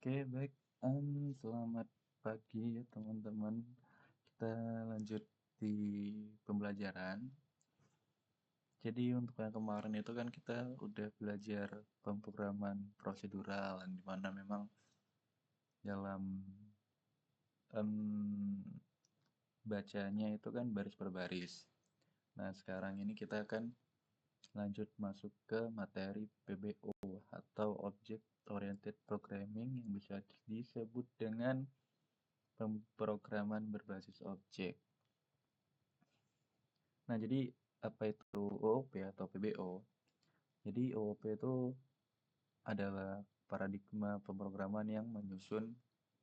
Oke, baik. Selamat pagi ya teman-teman. Kita lanjut di pembelajaran. Jadi untuk yang kemarin itu kan kita udah belajar pemrograman prosedural, yang dimana memang dalam em, bacanya itu kan baris per baris. Nah, sekarang ini kita akan lanjut masuk ke materi PBO atau Object Oriented Programming yang bisa disebut dengan pemrograman berbasis objek. Nah, jadi apa itu OOP atau PBO? Jadi OOP itu adalah paradigma pemrograman yang menyusun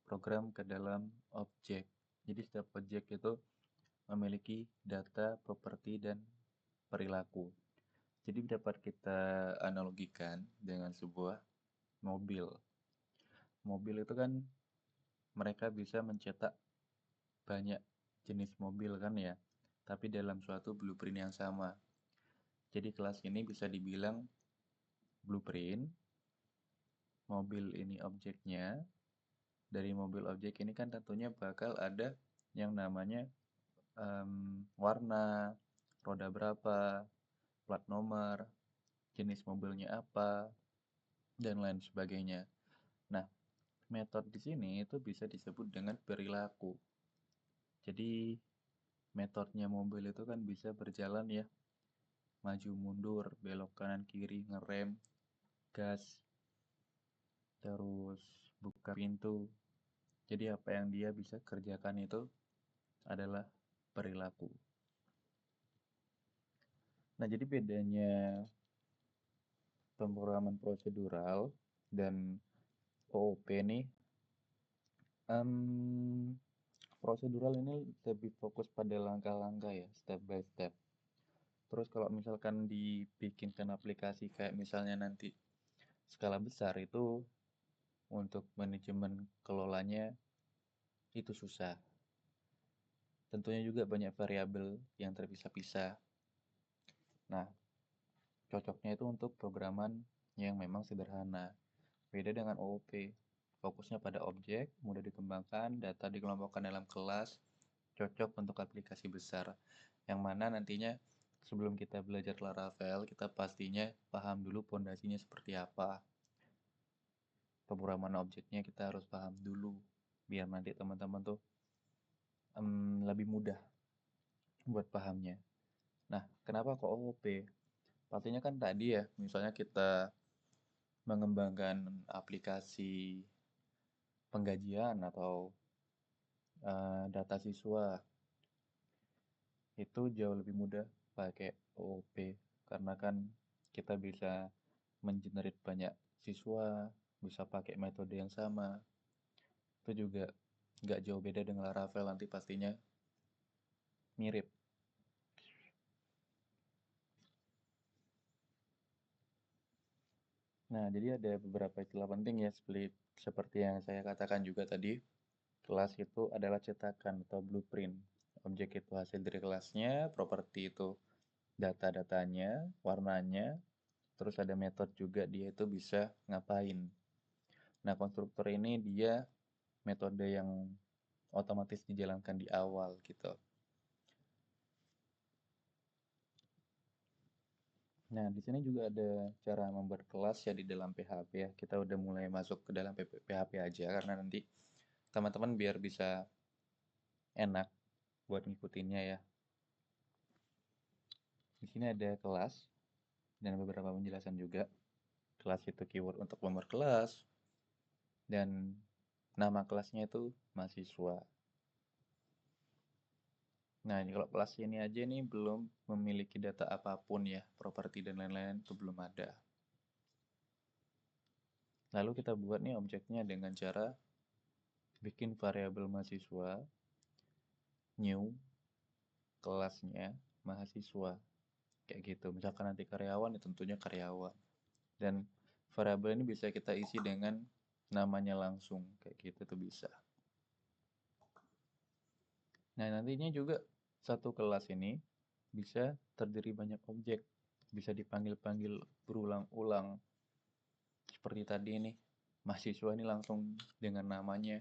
program ke dalam objek. Jadi setiap objek itu memiliki data, properti, dan perilaku. Jadi dapat kita analogikan dengan sebuah mobil. Mobil itu kan mereka bisa mencetak banyak jenis mobil kan ya, tapi dalam suatu blueprint yang sama. Jadi kelas ini bisa dibilang blueprint, mobil ini objeknya. Dari mobil objek ini kan tentunya bakal ada yang namanya warna, roda berapa, plat nomor, jenis mobilnya apa, dan lain sebagainya. Nah, metode di sini itu bisa disebut dengan perilaku. Jadi metodenya mobil itu kan bisa berjalan ya, maju mundur, belok kanan kiri, ngerem, gas, terus buka pintu. Jadi apa yang dia bisa kerjakan itu adalah perilaku. Nah, jadi bedanya pemrograman prosedural dan OOP nih, em, prosedural ini lebih fokus pada langkah-langkah ya, step by step. Terus kalau misalkan dibikinkan aplikasi kayak misalnya nanti skala besar itu untuk manajemen kelolanya itu susah. Tentunya juga banyak variabel yang terpisah-pisah. Nah, cocoknya itu untuk programan yang memang sederhana. Beda dengan OOP, fokusnya pada objek, mudah dikembangkan, data dikelompokkan dalam kelas, cocok untuk aplikasi besar. Yang mana nantinya sebelum kita belajar Laravel, kita pastinya paham dulu pondasinya seperti apa. Pemrograman objeknya kita harus paham dulu, biar nanti teman-teman tuh lebih mudah buat pahamnya. Nah, kenapa kok OOP? Pastinya kan tadi ya, misalnya kita mengembangkan aplikasi penggajian atau data siswa itu jauh lebih mudah pakai OOP karena kan kita bisa mengenerate banyak siswa, bisa pakai metode yang sama. Itu juga nggak jauh beda dengan Laravel, nanti pastinya mirip. Nah, jadi ada beberapa istilah penting ya, seperti yang saya katakan juga tadi. Kelas itu adalah cetakan atau blueprint. Objek itu hasil dari kelasnya, properti itu data-datanya, warnanya, terus ada metode juga dia itu bisa ngapain. Nah, konstruktor ini dia metode yang otomatis dijalankan di awal gitu. Nah, di sini juga ada cara membuat kelas ya di dalam PHP ya. Kita udah mulai masuk ke dalam PHP aja karena nanti teman-teman biar bisa enak buat ngikutinnya ya. Di sini ada kelas dan beberapa penjelasan juga. Kelas itu keyword untuk member kelas dan nama kelasnya itu mahasiswa. Nah, ini kalau kelas ini aja nih belum memiliki data apapun ya, properti dan lain-lain itu belum ada. Lalu kita buat nih objeknya dengan cara bikin variabel mahasiswa, new, kelasnya, mahasiswa. Kayak gitu. Misalkan nanti karyawan, ya tentunya karyawan. Dan variabel ini bisa kita isi dengan namanya langsung. Kayak gitu tuh bisa. Nah, nantinya juga satu kelas ini bisa terdiri banyak objek. Bisa dipanggil-panggil berulang-ulang. Seperti tadi nih, mahasiswa ini langsung dengan namanya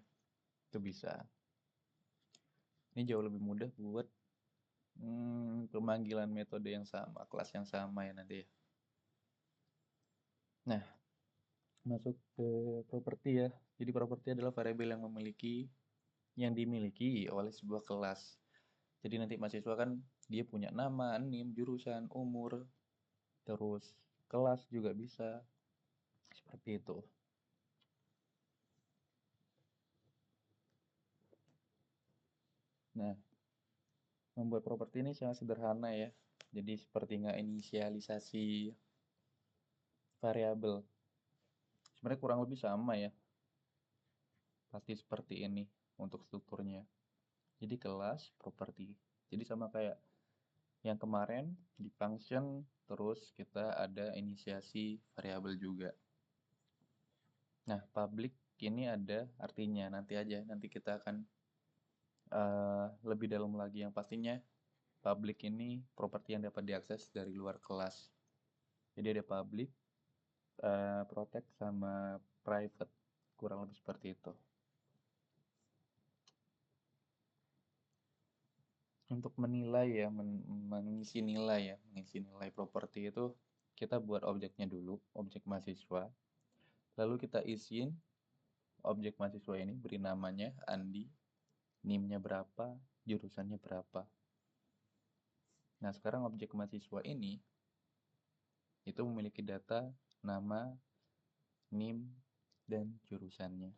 itu bisa. Ini jauh lebih mudah buat pemanggilan metode yang sama, kelas yang sama ya nanti ya. Nah, masuk ke properti ya. Jadi properti adalah variabel yang dimiliki oleh sebuah kelas. Jadi nanti mahasiswa kan dia punya nama, NIM, jurusan, umur, terus kelas juga bisa. Seperti itu. Nah, membuat properti ini sangat sederhana ya. Jadi seperti nggak inisialisasi variabel. Sebenarnya kurang lebih sama ya. Pasti seperti ini untuk strukturnya. Jadi kelas, properti. Jadi sama kayak yang kemarin di function, terus kita ada inisiasi variabel juga. Nah, public ini ada artinya nanti aja. Nanti kita akan lebih dalam lagi. Yang pastinya public ini properti yang dapat diakses dari luar kelas. Jadi ada public, protect sama private, kurang lebih seperti itu. Untuk menilai ya, mengisi nilai properti itu kita buat objeknya dulu, objek mahasiswa. Lalu kita isiin objek mahasiswa ini, beri namanya Andi, NIM-nya berapa, jurusannya berapa. Nah, sekarang objek mahasiswa ini itu memiliki data nama, NIM, dan jurusannya.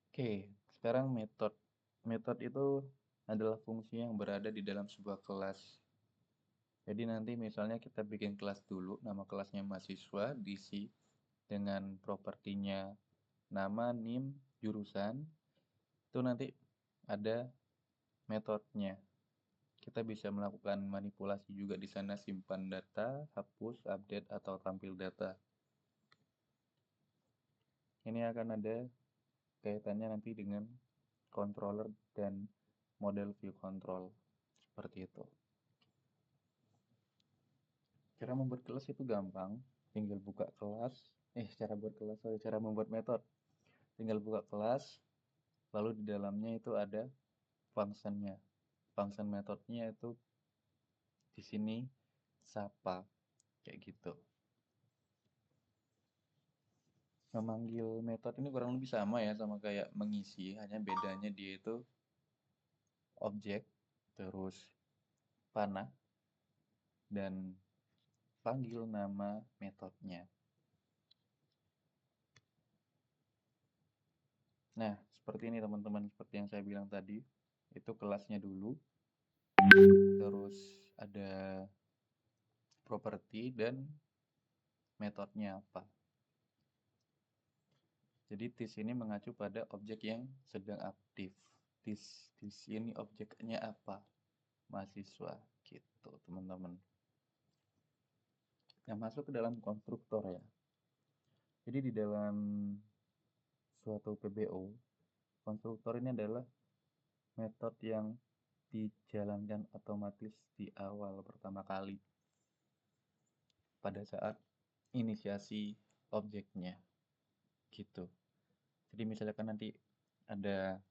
Oke, sekarang metode. Metode itu adalah fungsi yang berada di dalam sebuah kelas. Jadi nanti misalnya kita bikin kelas dulu, nama kelasnya mahasiswa, diisi dengan propertinya nama, NIM, jurusan. Itu nanti ada metodenya. Kita bisa melakukan manipulasi juga di sana, simpan data, hapus, update, atau tampil data. Ini akan ada kaitannya nanti dengan controller dan model view control. Seperti itu. Cara membuat kelas itu gampang. Tinggal buka kelas. Cara membuat metode. Tinggal buka kelas, lalu di dalamnya itu ada functionnya. Function metodenya itu di sini sapa, kayak gitu. Memanggil metode ini kurang lebih sama ya, sama kayak mengisi, hanya bedanya dia itu objek, terus panah, dan panggil nama metodenya. Nah, seperti ini teman-teman, seperti yang saya bilang tadi, itu kelasnya dulu, terus ada properti dan metodenya apa. Jadi TIS ini mengacu pada objek yang sedang aktif. TIS ini objeknya apa? Mahasiswa, gitu teman-teman. Yang masuk ke dalam konstruktor ya. Jadi di dalam suatu PBO, konstruktor ini adalah metode yang dijalankan otomatis di awal pertama kali pada saat inisiasi objeknya, gitu. Jadi misalkan nanti ada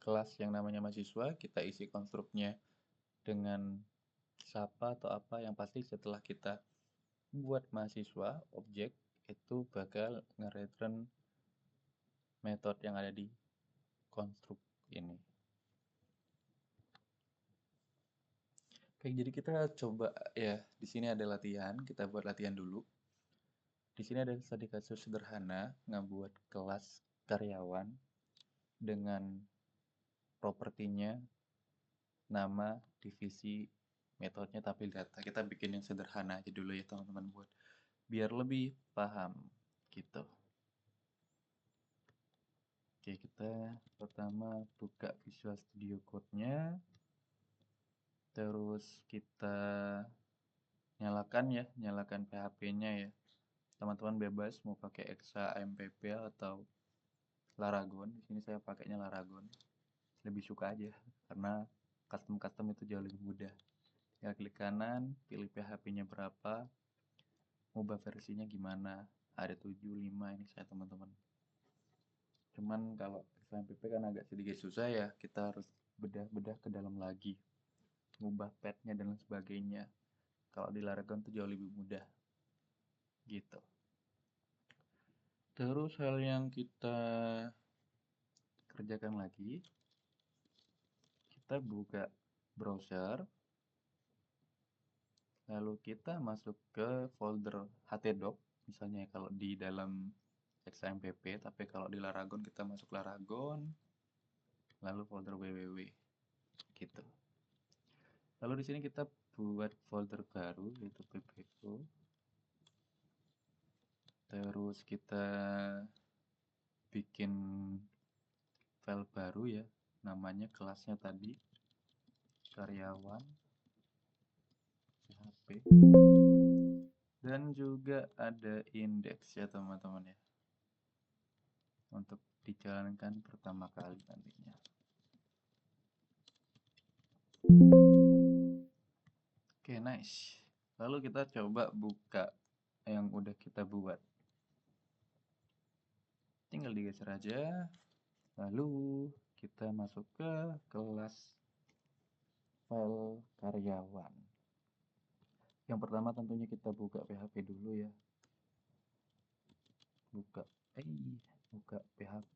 kelas yang namanya mahasiswa, kita isi konstruknya dengan sapa atau apa, yang pasti setelah kita buat mahasiswa objek itu bakal nge-return metode yang ada di konstruk ini. Oke, jadi kita coba ya, di sini ada latihan, kita buat latihan dulu. Di sini ada tadi kasus sederhana, ngebuat kelas karyawan dengan propertinya nama, divisi, metodenya tampil data. Kita bikin yang sederhana aja dulu ya teman-teman, buat biar lebih paham gitu. Oke, kita pertama buka Visual Studio Code-nya, terus kita nyalakan PHP-nya ya. Teman-teman bebas mau pakai Exa, AMPP atau Laragon. Di sini saya pakainya Laragon. Lebih suka aja karena custom itu jauh lebih mudah. Ya klik kanan, pilih PHP-nya berapa, ubah versinya gimana. Ada 7, 5 ini saya teman-teman. Cuman kalau XAMPP kan agak sedikit susah ya, kita harus bedah-bedah ke dalam lagi, ngubah path-nya dan sebagainya. Kalau di Laragon tuh jauh lebih mudah gitu. Terus hal yang kita kerjakan lagi, kita buka browser, lalu kita masuk ke folder htdoc, misalnya kalau di dalam XAMPP, tapi kalau di Laragon kita masuk Laragon, lalu folder www gitu. Lalu di sini kita buat folder baru yaitu PBO. Terus kita bikin file baru ya, namanya kelasnya tadi karyawan PHP, dan juga ada indeks ya teman-teman ya, untuk dijalankan pertama kali nantinya. Oke, nice. Lalu kita coba buka yang udah kita buat. Tinggal digeser aja. Lalu kita masuk ke kelas file karyawan. Yang pertama tentunya kita buka PHP dulu ya. Buka PHP,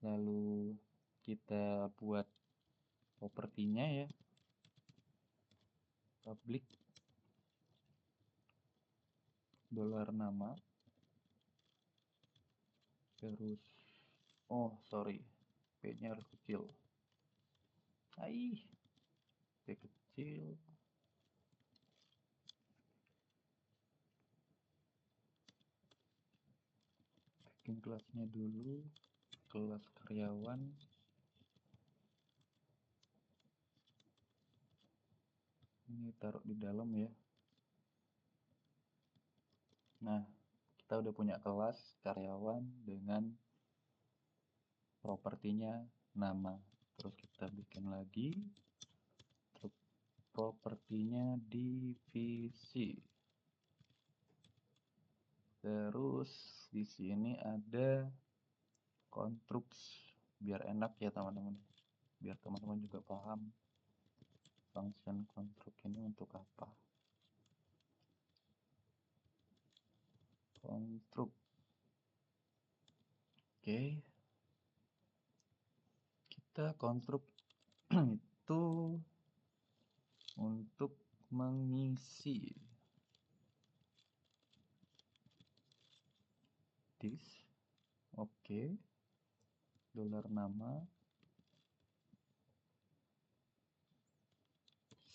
lalu kita buat propertinya ya, public $nama, terus P nya harus kecil, P kecil, bikin kelasnya dulu, kelas karyawan. Ini taruh di dalam ya. Nah, kita udah punya kelas karyawan dengan propertinya nama. Terus kita bikin lagi propertinya divisi. Terus di sini ada constructs, biar enak ya teman-teman. Biar teman-teman juga paham function construct ini untuk apa. Construct. Oke. Kita construct itu untuk mengisi this. Oke. $nama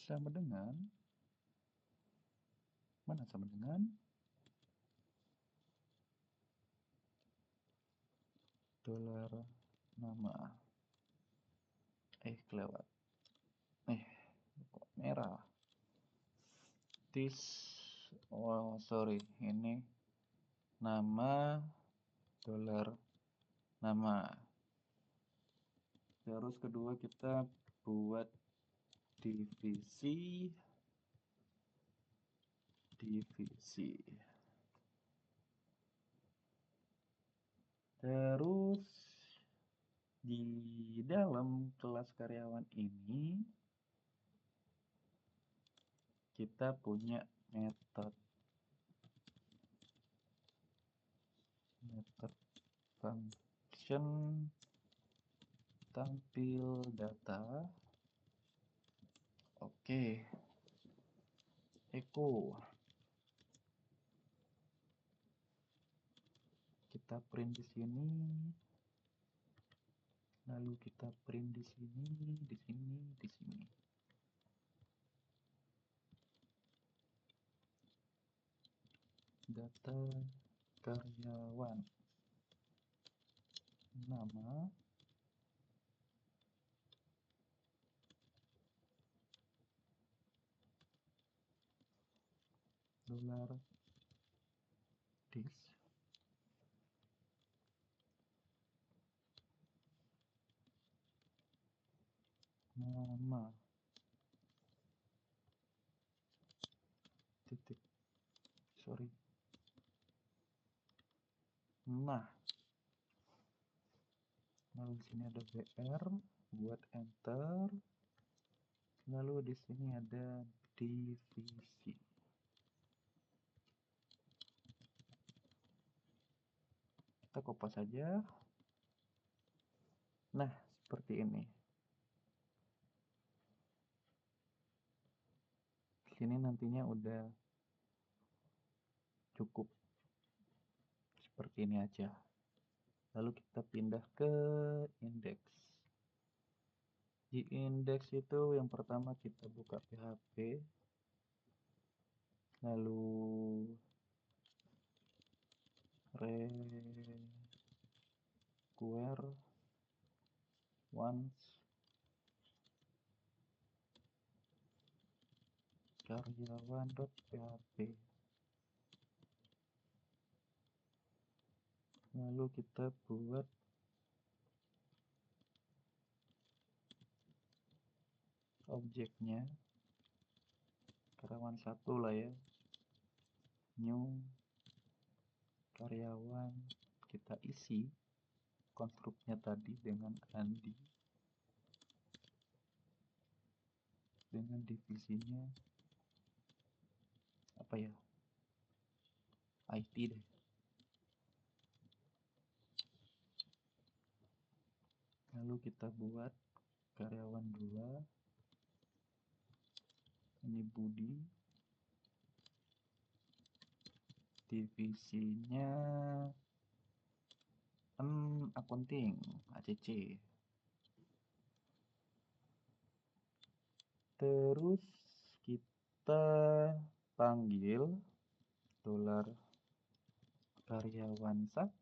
sama dengan $nama kelewat kok merah this ini nama $nama. Terus kedua kita buat divisi. Terus di dalam kelas karyawan ini kita punya metode function tampil data. Oke. Echo. Kita print di sini. Lalu kita print di sini, di sini, di sini. Data karyawan nama $this nama. titik, sorry. Nah, lalu di sini ada BR, buat enter. Lalu di sini ada divisi. Kita kopas saja. Nah, seperti ini. Di sini nantinya udah cukup seperti ini aja. Lalu kita pindah ke indeks. Di indeks itu yang pertama kita buka PHP. Lalu require once karyawan.php. Lalu kita buat objeknya karyawan 1 lah ya, new karyawan. Kita isi konstruknya tadi dengan Andi, dengan divisinya apa ya, IT deh. Lalu kita buat karyawan 2, ini Budi, divisinya accounting, ACC. Terus kita panggil dolar karyawan 1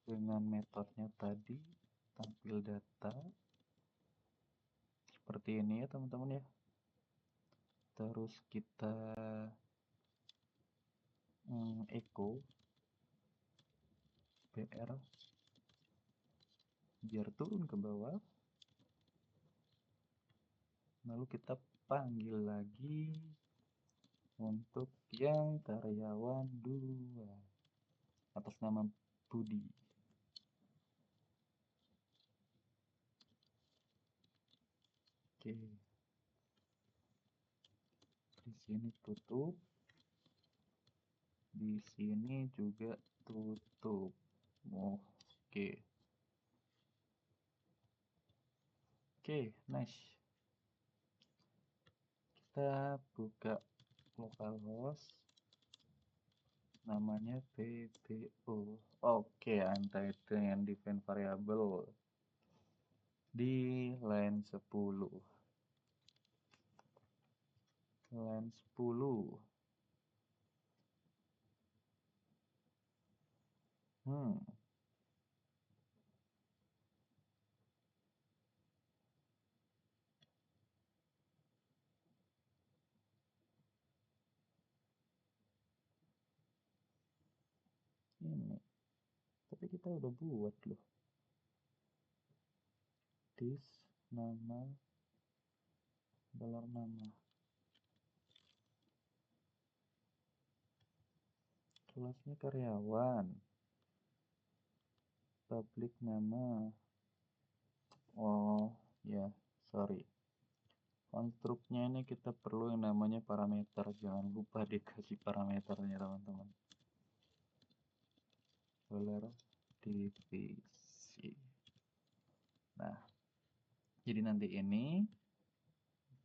dengan metodenya tadi, tampil data seperti ini ya teman-teman ya. Terus kita echo BR biar turun ke bawah. Lalu kita panggil lagi untuk yang karyawan 2 atas nama Budi. Oke. Di sini tutup. Di sini juga tutup. Oke. Oke, nice. Kita buka localhost, namanya PBO. Oke, untitled and define variable di line 10. Line 10. Ini. Tapi kita udah buat loh. This nama dolar nama. Kelasnya karyawan. Public nama. Oh, ya, sorry. Konstruknya ini kita perlu yang namanya parameter. Jangan lupa dikasih parameternya teman-teman. Dolar divisi. Nah, jadi nanti ini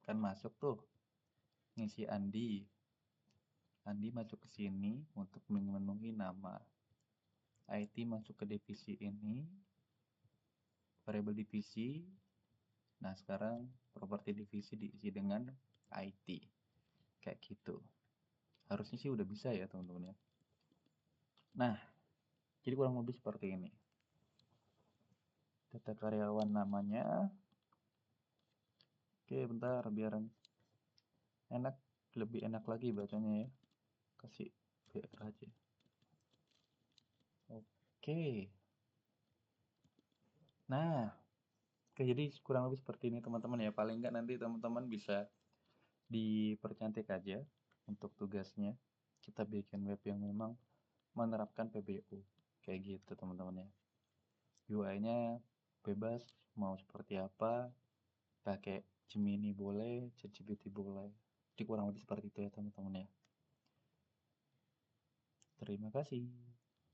kan masuk tuh ngisi Andi. Andi masuk ke sini untuk memenuhi nama. IT masuk ke divisi ini, variabel divisi. Nah, sekarang properti divisi diisi dengan IT. Kayak gitu. Harusnya sih udah bisa ya teman-teman ya. Nah, jadi kurang lebih seperti ini. Data karyawan namanya. Oke, bentar biar enak, lebih enak lagi bacanya ya. Kasih BR aja. Oke. Nah, oke, jadi kurang lebih seperti ini teman-teman ya. Paling nggak nanti teman-teman bisa dipercantik aja untuk tugasnya kita bikin web yang memang menerapkan PBO kayak gitu teman-teman ya. UI-nya bebas mau seperti apa, pakai Gemini boleh, ChatGPT boleh. Jadi kurang lebih seperti itu ya teman-teman ya. Terima kasih.